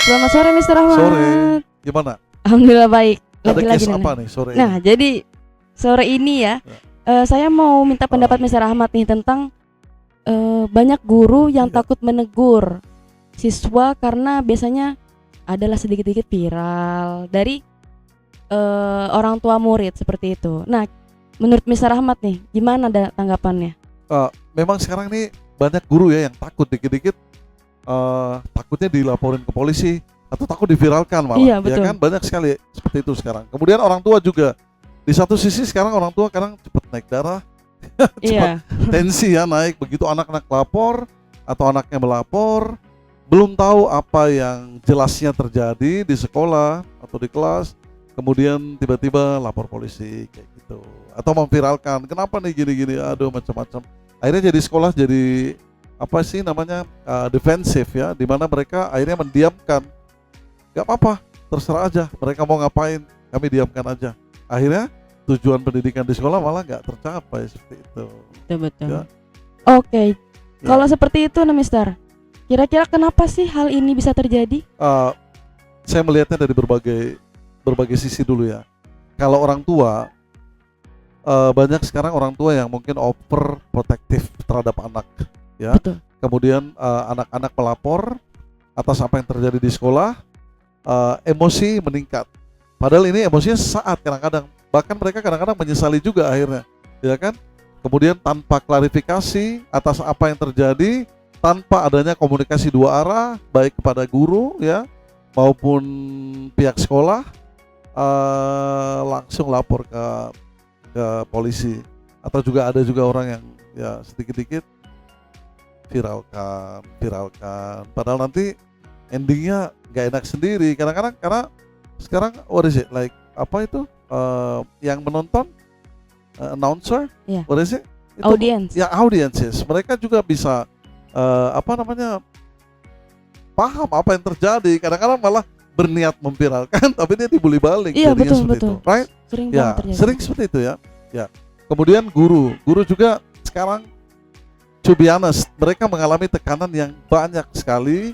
Selamat sore Mr. Rahmat. Sore, gimana? Alhamdulillah baik. Ada Lagi-lagi case nih. apa nih sore Nah, ini? jadi sore ini ya, saya mau minta pendapat Mr. Rahmat nih tentang banyak guru yang Iya. takut menegur siswa karena biasanya adalah sedikit-sedikit viral dari orang tua murid seperti itu. Nah, menurut Mr. Rahmat nih, gimana tanggapannya? Memang sekarang nih banyak guru ya yang takut dikit-dikit takutnya dilaporin ke polisi atau takut diviralkan malah. Iya, betul. Ya kan banyak sekali seperti itu sekarang. Kemudian orang tua juga di satu sisi sekarang orang tua kadang cepat naik darah, cepat Iya, tensi ya naik begitu anak-anak lapor atau anaknya melapor, belum tahu apa yang jelasnya terjadi di sekolah atau di kelas, kemudian tiba-tiba lapor polisi kayak gitu atau memviralkan kenapa nih gini-gini, aduh macam-macam. Akhirnya jadi sekolah jadi apa sih namanya defensif ya, di mana mereka akhirnya mendiamkan, nggak apa-apa terserah aja mereka mau ngapain, kami diamkan aja. Akhirnya tujuan pendidikan di sekolah malah nggak tercapai seperti itu. betul. Ya. Oke. Kalau seperti itu nah Mister, kira-kira kenapa sih hal ini bisa terjadi? Saya melihatnya dari berbagai sisi dulu ya. Kalau orang tua, banyak sekarang orang tua yang mungkin overprotective terhadap anak, ya. Betul. Kemudian anak-anak melapor atas apa yang terjadi di sekolah, emosi meningkat. Padahal ini emosinya sesaat kadang-kadang, bahkan mereka kadang-kadang menyesali juga akhirnya, ya kan? Kemudian tanpa klarifikasi atas apa yang terjadi, tanpa adanya komunikasi dua arah, baik kepada guru ya maupun pihak sekolah, langsung lapor ke polisi. Atau juga ada juga orang yang ya sedikit-dikit viralkan, padahal nanti endingnya nggak enak sendiri kadang-kadang, karena sekarang what is it like, apa itu yang menonton announcer, Yeah. what is it? Itu, Audience. ya audiences, mereka juga bisa paham apa yang terjadi, kadang-kadang malah berniat memviralkan tapi dia dibully balik. Iya, jadinya betul, seperti betul. itu, right? Sering Ya banget terjadi. sering seperti itu ya. Kemudian guru juga sekarang, to be honest, mereka mengalami tekanan yang banyak sekali.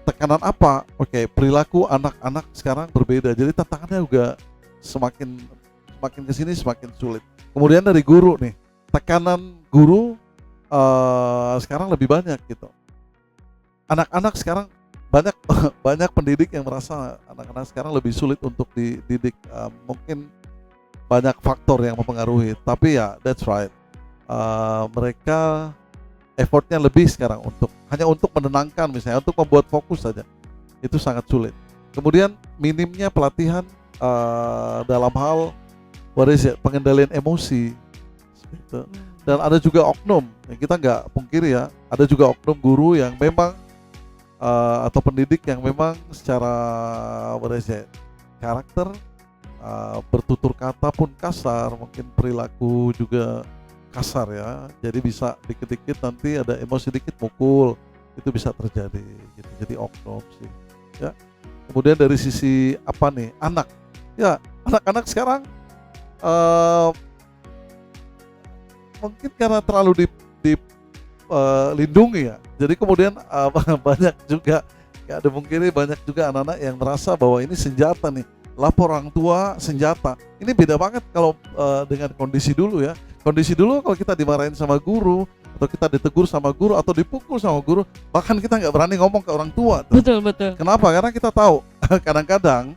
Tekanan apa? Oke, perilaku anak-anak sekarang berbeda, jadi tantangannya juga semakin kesini semakin sulit. Kemudian dari guru nih, tekanan guru sekarang lebih banyak gitu. Anak-anak sekarang banyak banyak pendidik yang merasa anak-anak sekarang lebih sulit untuk dididik. Mungkin banyak faktor yang mempengaruhi, tapi ya that's right. Mereka effortnya lebih sekarang hanya untuk menenangkan, misalnya untuk membuat fokus saja, itu sangat sulit. Kemudian minimnya pelatihan dalam hal pengendalian emosi gitu. Dan ada juga oknum yang kita nggak pungkiri ya, ada juga oknum guru yang memang atau pendidik yang memang secara karakter, bertutur kata pun kasar, mungkin perilaku juga kasar ya, jadi bisa dikit-dikit nanti ada emosi dikit mukul, itu bisa terjadi gitu. Jadi oknum sih ya. Kemudian dari sisi apa nih, anak ya, anak-anak sekarang mungkin karena terlalu dilindungi ya, jadi kemudian banyak juga, nggak ada mungkin banyak juga anak-anak yang merasa bahwa ini senjata nih, lapor orang tua senjata. Ini beda banget kalau dengan kondisi dulu ya. Kondisi dulu kalau kita dimarahin sama guru, atau kita ditegur sama guru, atau dipukul sama guru, bahkan kita nggak berani ngomong ke orang tua tuh. Betul. Kenapa? Karena kita tahu kadang-kadang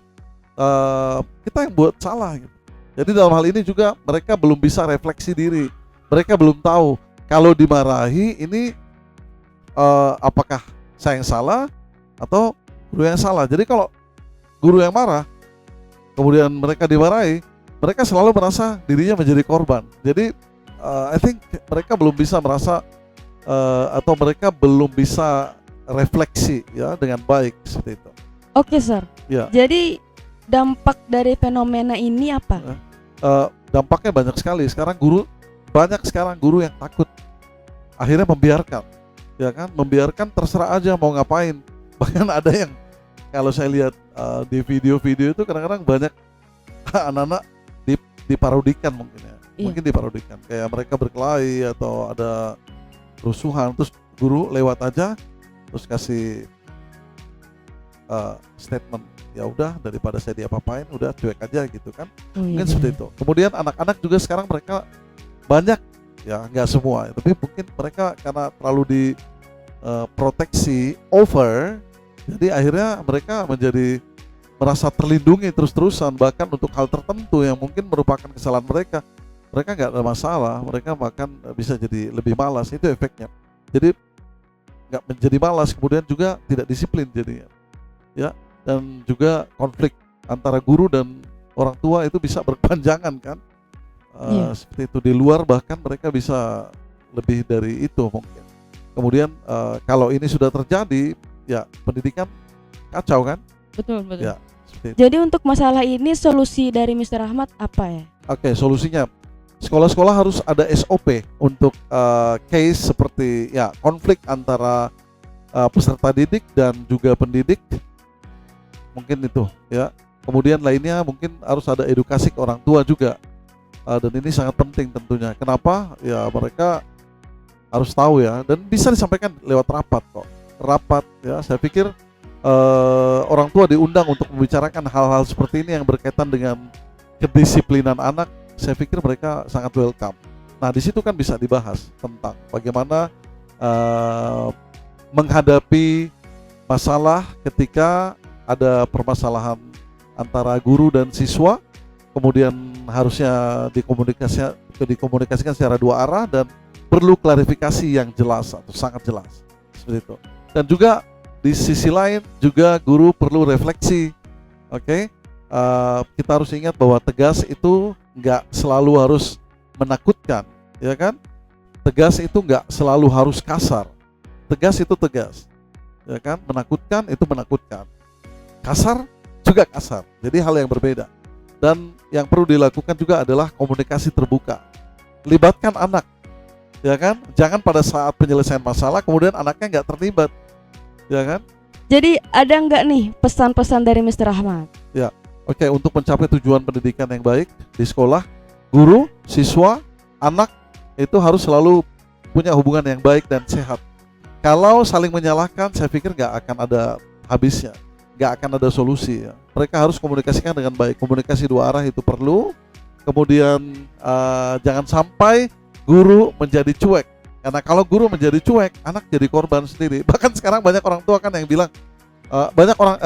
kita yang buat salah gitu. Jadi dalam hal ini juga mereka belum bisa refleksi diri. Mereka belum tahu kalau dimarahi ini apakah saya yang salah atau guru yang salah. Jadi kalau guru yang marah, kemudian mereka dimarahi, mereka selalu merasa dirinya menjadi korban. Jadi I think mereka belum bisa merasa atau mereka belum bisa refleksi ya dengan baik seperti itu. Oke, Sir. Ya. Jadi dampak dari fenomena ini apa? Dampaknya banyak sekali. Banyak sekarang guru yang takut, akhirnya membiarkan, ya kan? Membiarkan terserah aja mau ngapain. Bahkan ada yang kalau saya lihat di video-video itu kadang-kadang banyak anak-anak diparodikan mungkin ya. Iya. Mungkin diparodikan, kayak mereka berkelahi atau ada kerusuhan, terus guru lewat aja terus kasih statement, ya udah daripada saya diapa-apain, udah cuek aja gitu kan. Oh, iya, Mungkin seperti benar. itu. Kemudian anak-anak juga sekarang mereka banyak, ya nggak semua, tapi mungkin mereka karena terlalu di proteksi over, jadi akhirnya mereka menjadi merasa terlindungi terus-terusan, bahkan untuk hal tertentu yang mungkin merupakan kesalahan mereka nggak ada masalah, mereka bahkan bisa jadi lebih malas, itu efeknya. Jadi nggak menjadi malas, kemudian juga tidak disiplin jadinya, ya. Dan juga konflik antara guru dan orang tua itu bisa berkepanjangan kan. Iya. Seperti itu, di luar bahkan mereka bisa lebih dari itu mungkin. Kemudian kalau ini sudah terjadi, ya pendidikan kacau kan. Betul, betul. Ya, seperti itu. Jadi untuk masalah ini solusi dari Mr. Ahmad apa ya? Oke, solusinya sekolah-sekolah harus ada SOP untuk case seperti ya konflik antara peserta didik dan juga pendidik, mungkin itu ya. Kemudian lainnya mungkin harus ada edukasi ke orang tua juga, dan ini sangat penting tentunya. Kenapa? Ya mereka harus tahu ya, dan bisa disampaikan lewat rapat kok. Rapat ya, saya pikir orang tua diundang untuk membicarakan hal-hal seperti ini yang berkaitan dengan kedisiplinan anak. Saya pikir mereka sangat welcome. Nah, di situ kan bisa dibahas tentang bagaimana menghadapi masalah ketika ada permasalahan antara guru dan siswa, kemudian harusnya dikomunikasikan secara dua arah dan perlu klarifikasi yang jelas atau sangat jelas seperti itu. Dan juga di sisi lain juga guru perlu refleksi, oke? Kita harus ingat bahwa tegas itu nggak selalu harus menakutkan, ya kan? Tegas itu nggak selalu harus kasar. Tegas itu tegas, ya kan? Menakutkan itu menakutkan. Kasar juga kasar. Jadi hal yang berbeda. Dan yang perlu dilakukan juga adalah komunikasi terbuka. Libatkan anak, ya kan? Jangan pada saat penyelesaian masalah kemudian anaknya nggak terlibat, ya kan? Jadi ada nggak nih pesan-pesan dari Mr. Ahmad? Ya. Oke, untuk mencapai tujuan pendidikan yang baik di sekolah, guru, siswa, anak itu harus selalu punya hubungan yang baik dan sehat. Kalau saling menyalahkan, saya pikir nggak akan ada habisnya, nggak akan ada solusi. Ya. Mereka harus komunikasikan dengan baik. Komunikasi dua arah itu perlu. Kemudian jangan sampai guru menjadi cuek. Karena kalau guru menjadi cuek, anak jadi korban sendiri. Bahkan sekarang banyak orang tua kan yang bilang, banyak orang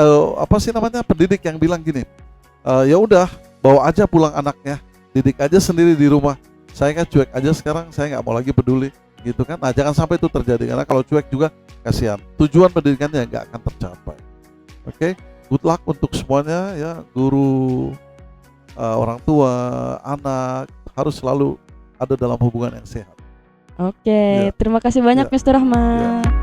pendidik yang bilang gini. Ya udah, bawa aja pulang anaknya, didik aja sendiri di rumah. Saya kan cuek aja sekarang, saya nggak mau lagi peduli, gitu kan? Nah, jangan sampai itu terjadi karena kalau cuek juga kasihan. Tujuan pendidikannya nggak akan tercapai. Oke, good luck untuk semuanya ya, guru, orang tua, anak harus selalu ada dalam hubungan yang sehat. Oke, Ya. terima kasih banyak Ya. Mr. Ahmad. Ya.